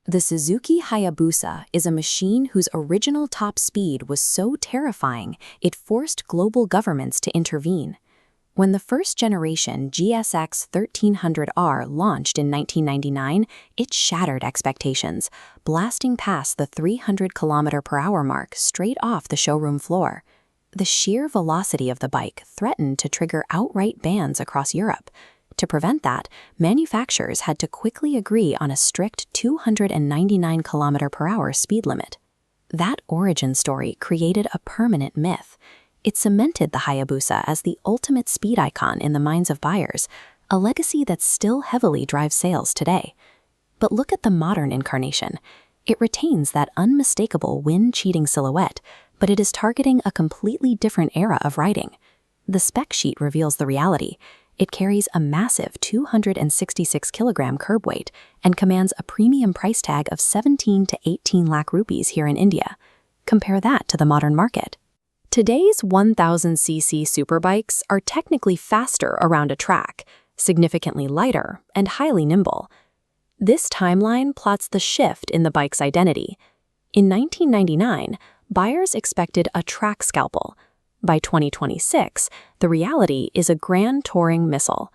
The Suzuki Hayabusa is a machine whose original top speed was so terrifying it forced global governments to intervene. When the first generation GSX 1300R launched in 1999, it shattered expectations, blasting past the 300 km/h mark straight off the showroom floor. The sheer velocity of the bike threatened to trigger outright bans across Europe. To prevent that, manufacturers had to quickly agree on a strict 299 km/h speed limit. That origin story created a permanent myth. It cemented the Hayabusa as the ultimate speed icon in the minds of buyers, a legacy that still heavily drives sales today. But look at the modern incarnation. It retains that unmistakable wind-cheating silhouette, but it is targeting a completely different era of riding. The spec sheet reveals the reality. It carries a massive 266 kilogram curb weight and commands a premium price tag of 17 to 18 lakh rupees here in India. Compare that to the modern market. Today's 1000cc superbikes are technically faster around a track, significantly lighter, and highly nimble. This timeline plots the shift in the bike's identity. In 1999, buyers expected a track Scalpel. By 2026, the reality is a grand touring missile.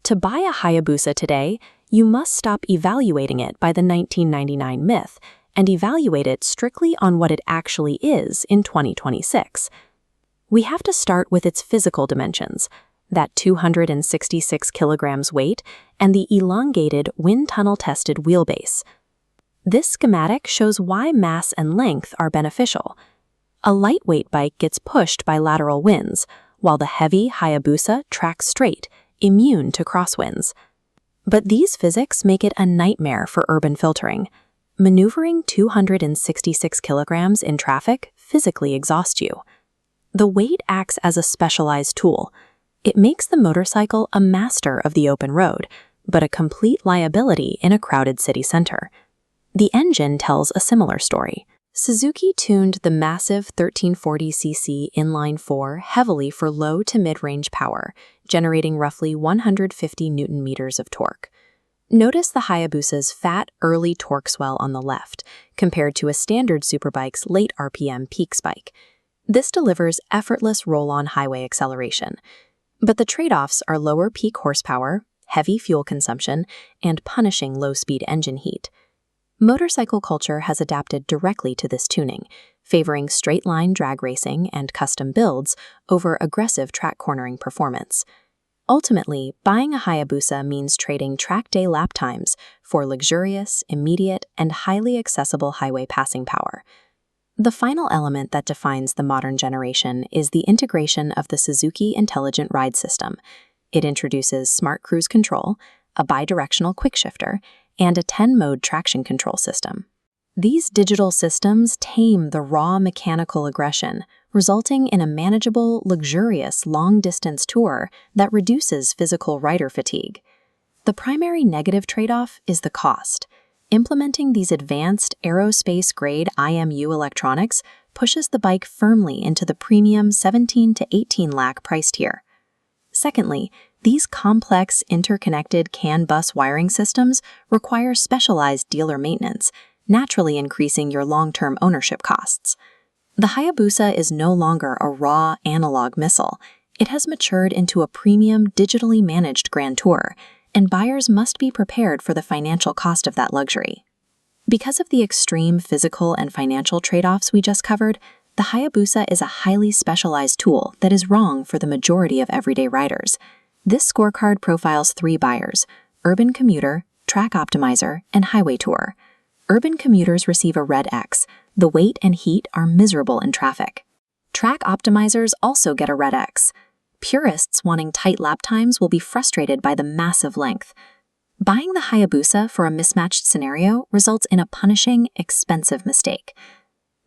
To buy a Hayabusa today, you must stop evaluating it by the 1999 myth and evaluate it strictly on what it actually is in 2026. We have to start with its physical dimensions, that 266 kilograms weight and the elongated wind tunnel-tested wheelbase. This schematic shows why mass and length are beneficial. A lightweight bike gets pushed by lateral winds, while the heavy Hayabusa tracks straight, immune to crosswinds. But these physics make it a nightmare for urban filtering. Maneuvering 266 kilograms in traffic physically exhausts you. The weight acts as a specialized tool. It makes the motorcycle a master of the open road, but a complete liability in a crowded city center. The engine tells a similar story. Suzuki tuned the massive 1340cc inline-4 heavily for low to mid-range power, generating roughly 150 Nm of torque. Notice the Hayabusa's fat, early torque swell on the left, compared to a standard superbike's late RPM peak spike. This delivers effortless roll-on highway acceleration. But the trade-offs are lower peak horsepower, heavy fuel consumption, and punishing low-speed engine heat. Motorcycle culture has adapted directly to this tuning, favoring straight-line drag racing and custom builds over aggressive track cornering performance. Ultimately, buying a Hayabusa means trading track day lap times for luxurious, immediate, and highly accessible highway passing power. The final element that defines the modern generation is the integration of the Suzuki Intelligent Ride System. It introduces smart cruise control, a bidirectional quickshifter, and a 10-mode traction control system. These digital systems tame the raw mechanical aggression, resulting in a manageable, luxurious, long-distance tour that reduces physical rider fatigue. The primary negative trade-off is the cost. Implementing these advanced aerospace-grade IMU electronics pushes the bike firmly into the premium 17 to 18 lakh price tier. Secondly, these complex, interconnected CAN bus wiring systems require specialized dealer maintenance, naturally increasing your long-term ownership costs. The Hayabusa is no longer a raw, analog missile. It has matured into a premium, digitally managed Grand Tour, and buyers must be prepared for the financial cost of that luxury. Because of the extreme physical and financial trade-offs we just covered, the Hayabusa is a highly specialized tool that is wrong for the majority of everyday riders. This scorecard profiles 3 buyers: urban commuter, track optimizer, and highway tourer. Urban commuters receive a red X. The weight and heat are miserable in traffic. Track optimizers also get a red X. Purists wanting tight lap times will be frustrated by the massive length. Buying the Hayabusa for a mismatched scenario results in a punishing, expensive mistake.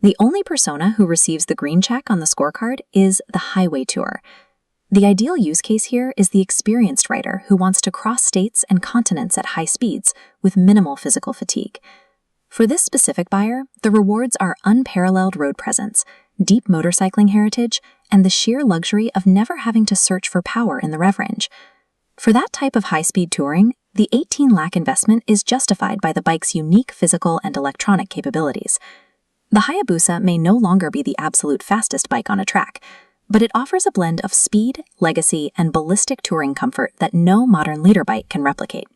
The only persona who receives the green check on the scorecard is the highway tourer. The ideal use case here is the experienced rider who wants to cross states and continents at high speeds with minimal physical fatigue. For this specific buyer, the rewards are unparalleled road presence, deep motorcycling heritage, and the sheer luxury of never having to search for power in the rev range. For that type of high-speed touring, The 18 lakh investment is justified by the bike's unique physical and electronic capabilities. The Hayabusa may no longer be the absolute fastest bike on a track, but it offers a blend of speed, legacy, and ballistic touring comfort that no modern leader bike can replicate.